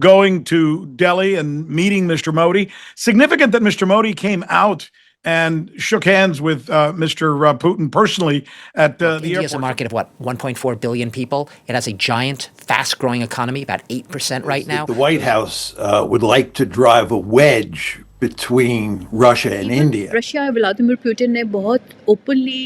going to Delhi and meeting Mr. Modi. Significant that Mr. Modi came out and shook hands with Mr. Putin personally at the India airport. is a market of what, 1.4 billion people. It has a giant, fast-growing economy, about 8% right now. The White House would like to drive a wedge between Russia and India. Russia Vladimir Putin ने बहुत openly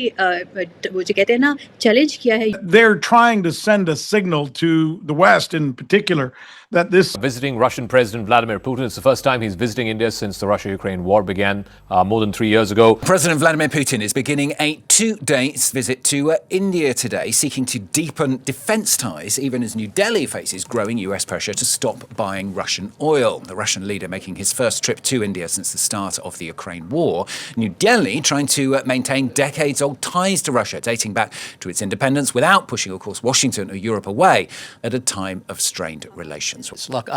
वो जो कहते हैं ना challenge किया है. They're trying to send a signal to the West in particular that this visiting Russian President Vladimir Putin. It's the first time he's visiting India since the Russia-Ukraine war began more than 3 years ago. President Vladimir Putin is beginning a 2-day visit to India today, seeking to deepen defence ties, even as New Delhi faces growing US pressure to stop buying Russian oil. The Russian leader making his first trip to India since the start of the Ukraine war. New Delhi trying to maintain decades-old ties to Russia, dating back to its independence, without pushing, of course, Washington or Europe away at a time of strained relations. Look,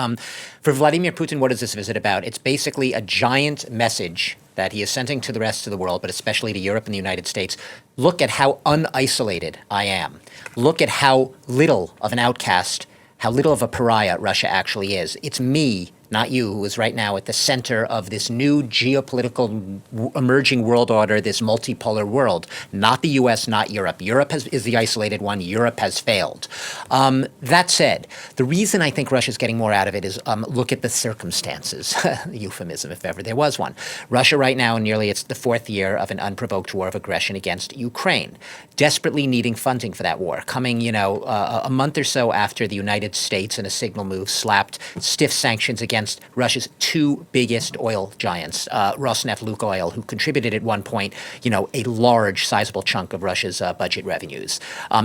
for Vladimir Putin, what is this visit about? It's basically a giant message that he is sending to the rest of the world, but especially to Europe and the United States. Look at how unisolated I am. Look at how little of an outcast, how little of a pariah Russia actually is. It's me, not you, who is right now at the center of this new geopolitical emerging world order, this multipolar world. Not the U.S., not Europe. Europe is the isolated one. Europe has failed. That said, the reason I think Russia's getting more out of it is look at the circumstances, euphemism if ever there was one. Russia right now, it's the fourth year of an unprovoked war of aggression against Ukraine, desperately needing funding for that war, coming, a month or so after the United States, in a signal move, slapped stiff sanctions against Russia's two biggest oil giants, Rosneft, Lukoil, who contributed at one point, a large, sizable chunk of Russia's budget revenues.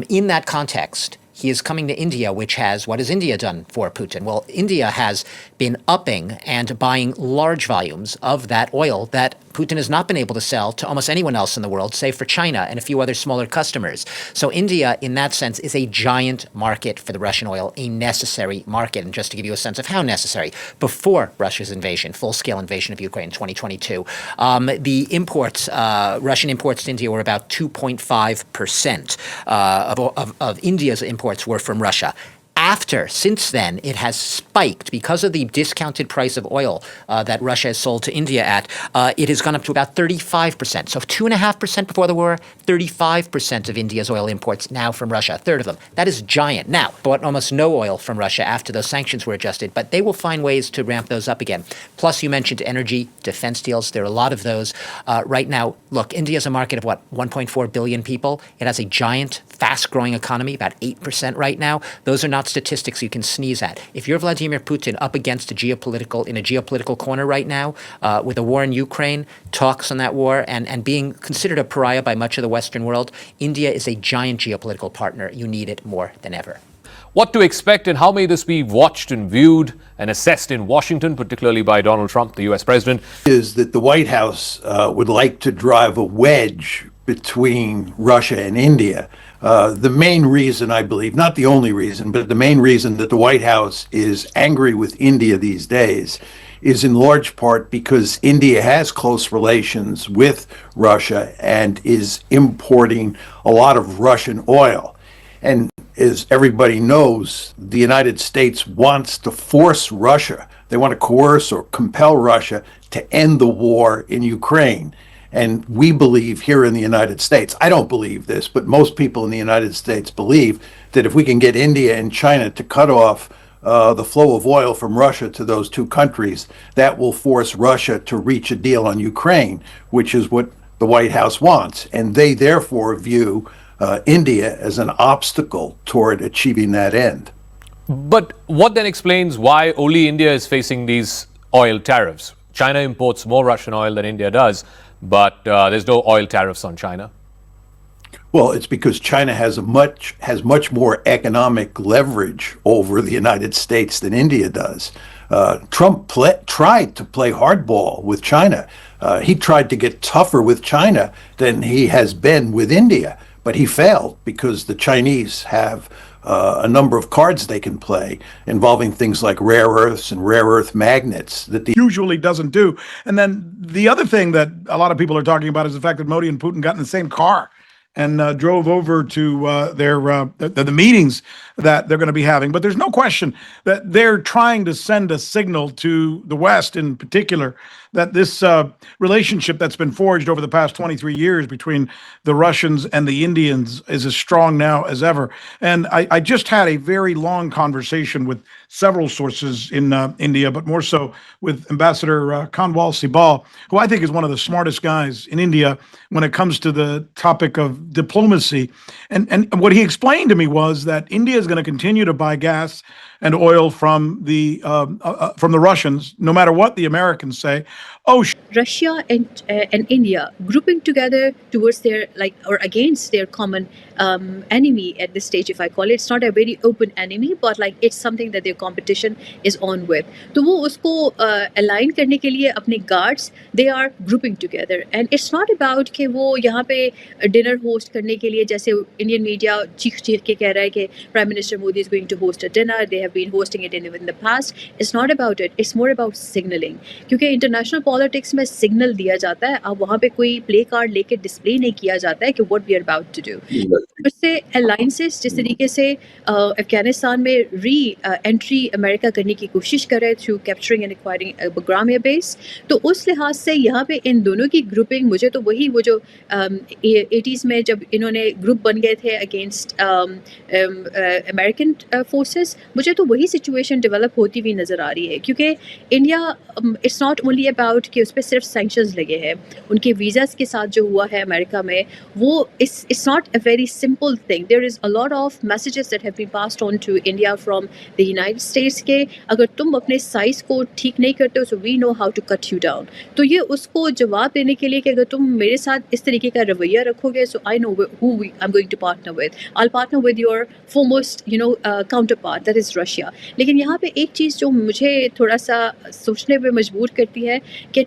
In that context, he is coming to India, what has India done for Putin? Well, India has been upping and buying large volumes of that oil that Putin has not been able to sell to almost anyone else in the world, save for China and a few other smaller customers. So India, in that sense, is a giant market for the Russian oil, a necessary market. And just to give you a sense of how necessary, before Russia's invasion, full-scale invasion of Ukraine in 2022, the imports, Russian imports to India were about 2.5% of India's imports were from Russia. Since then, it has spiked because of the discounted price of oil that Russia has sold to India at. It has gone up to about 35%. So 2.5% before the war, 35% of India's oil imports now from Russia, a third of them. That is giant. Now, bought almost no oil from Russia after those sanctions were adjusted, but they will find ways to ramp those up again. Plus, you mentioned energy, defense deals. There are a lot of those. Right now, look, India is a market of 1.4 billion people. It has a giant, fast-growing economy, about 8% right now. Those are not statistics you can sneeze at. If you're Vladimir Putin up against in a geopolitical corner right now, with a war in Ukraine, talks on that war, and being considered a pariah by much of the Western world, India is a giant geopolitical partner. You need it more than ever. What to expect and how may this be watched and viewed and assessed in Washington, particularly by Donald Trump, the U.S. president? Is that the White House would like to drive a wedge between Russia and India. The main reason, I believe, not the only reason, but the main reason that the White House is angry with India these days is in large part because India has close relations with Russia and is importing a lot of Russian oil. And as everybody knows, the United States wants to force Russia. They want to coerce or compel Russia to end the war in Ukraine. And we believe here in the United States, I don't believe this, but most people in the United States believe that if we can get India and China to cut off the flow of oil from Russia to those two countries, that will force Russia to reach a deal on Ukraine, which is what the White House wants. And they therefore view India as an obstacle toward achieving that end. But what then explains why only India is facing these oil tariffs? China imports more Russian oil than India does, but there's no oil tariffs on China. Well, it's because China has much more economic leverage over the United States than India does. Trump tried to play hardball with China. He tried to get tougher with China than he has been with India, but he failed because the Chinese have a number of cards they can play involving things like rare earths and rare earth magnets that the usually doesn't do. And then the other thing that a lot of people are talking about is the fact that Modi and Putin got in the same car and drove over to the meetings that they're going to be having. But there's no question that they're trying to send a signal to the West, in particular, that this relationship that's been forged over the past 23 years between the Russians and the Indians is as strong now as ever. And I just had a very long conversation with several sources in India, but more so with Ambassador Kanwal Sibal, who I think is one of the smartest guys in India when it comes to the topic of diplomacy. And what he explained to me was that India is going to continue to buy gas and oil from the Russians, no matter what the Americans say. Oh, Russia and India grouping together towards their or against their common enemy at this stage, if I call it. It's not a very open enemy, but it's something that their competition is on with. तो वो उसको align करने के लिए अपने guards they are grouping together, and it's not about कि वो यहाँ पे dinner host करने के लिए, जैसे Indian media चीख के कह रहा है कि Prime Minister Modi is going to host a dinner. They have been hosting it in the past. It's not about it. It's more about signaling. क्योंकि international politics में सिग्नल दिया जाता है, अब वहाँ पे कोई प्ले कार्ड लेके डिस्प्ले नहीं किया जाता है कि what we are about to do. उससे अलायंसेस जिस तरीके से अफगानिस्तान में री एंट्री अमेरिका करने की कोशिश कर रहे through capturing and acquiring Bagram air base, तो उस लिहाज से यहाँ पे इन दोनों की ग्रुपिंग, मुझे तो वही वो जो 80s में जब इन्होंने ग्रुप बन गए थे अगेंस्ट अमेरिकन फोर्सेस, मुझे तो वही सिचुएशन डेवलप होती हुई नज़र आ रही है। क्योंकि India it's not only about कि उस पर सिर्फ सैंक्शंस लगे हैं, उनके वीज़ास के साथ जो हुआ है अमेरिका में, वो it's not a very simple thing. There is a lot of messages that have been passed on to India from the United States के अगर तुम अपने साइज़ को ठीक नहीं करते हो so we know how to cut you down. तो ये उसको जवाब देने के लिए कि अगर तुम मेरे साथ इस तरीके का रवैया रखोगे so I know who I am going to partner with, I will partner with your foremost counterpart that is Russia. लेकिन यहाँ पे एक चीज़ जो मुझे थोड़ा सा सोचने पे मजबूर करती है कि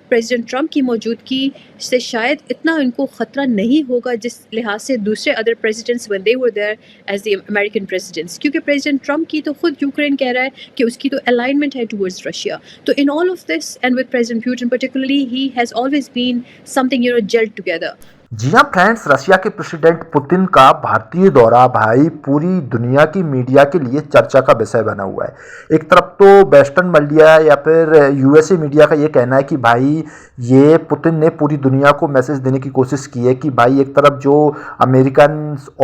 प्रेसिडेंट ट्रंप की मौजूदगी से शायद इतना इनको ख़तरा नहीं होगा जिस लिहाज से दूसरे other presidents when they were there as the American presidents. क्योंकि प्रेसिडेंट ट्रंप की तो खुद यूक्रेन कह रहा है कि उसकी तो अलाइनमेंट है टुवर्ड्स रशिया। तो in all of this and with president Putin particularly he has always been something jelled together. जी हाँ फ्रेंड्स, रशिया के प्रेसिडेंट पुतिन का भारतीय दौरा भाई पूरी दुनिया की मीडिया के लिए चर्चा का विषय बना हुआ है। एक तरफ तो वेस्टर्न मीडिया या फिर यूएसए मीडिया का ये कहना है कि भाई ये पुतिन ने पूरी दुनिया को मैसेज देने की कोशिश की है कि भाई एक तरफ जो अमेरिकन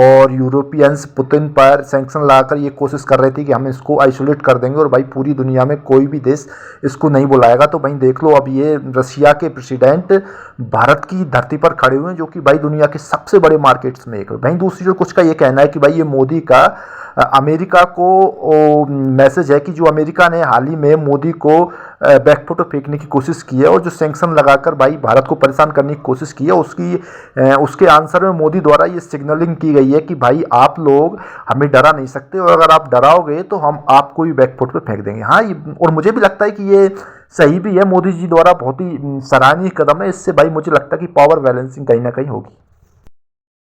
और यूरोपियंस पुतिन पर सैंक्शन लगाकर ये कोशिश कर रहे थे कि हम इसको आइसोलेट कर देंगे और भाई पूरी दुनिया में कोई भी देश इसको नहीं बुलाएगा। तो भाई देख लो, अब ये रशिया के प्रेसिडेंट भारत की धरती पर खड़े हुए हैं जो कि भाई दुनिया के सबसे बड़े मार्केट्स में एक है। भाई दूसरी जो कुछ का ये कहना है कि भाई ये मोदी का अमेरिका को मैसेज है कि जो अमेरिका ने हाल ही में मोदी को बैकफुट फेंकने की कोशिश की है और जो सैंक्शन लगाकर भाई भारत को परेशान करने की कोशिश की है उसके आंसर में मोदी द्वारा ये सिग्नलिंग की गई है कि भाई आप लोग हमें डरा नहीं सकते और अगर आप डराओगे तो हम आपको भी बैकफुट पे फेंक देंगे। हाँ, और मुझे भी लगता है कि ये सही भी है, मोदी जी द्वारा बहुत ही सराहनीय कदम है। इससे भाई मुझे लगता है कि पावर बैलेंसिंग कहीं ना कहीं होगी।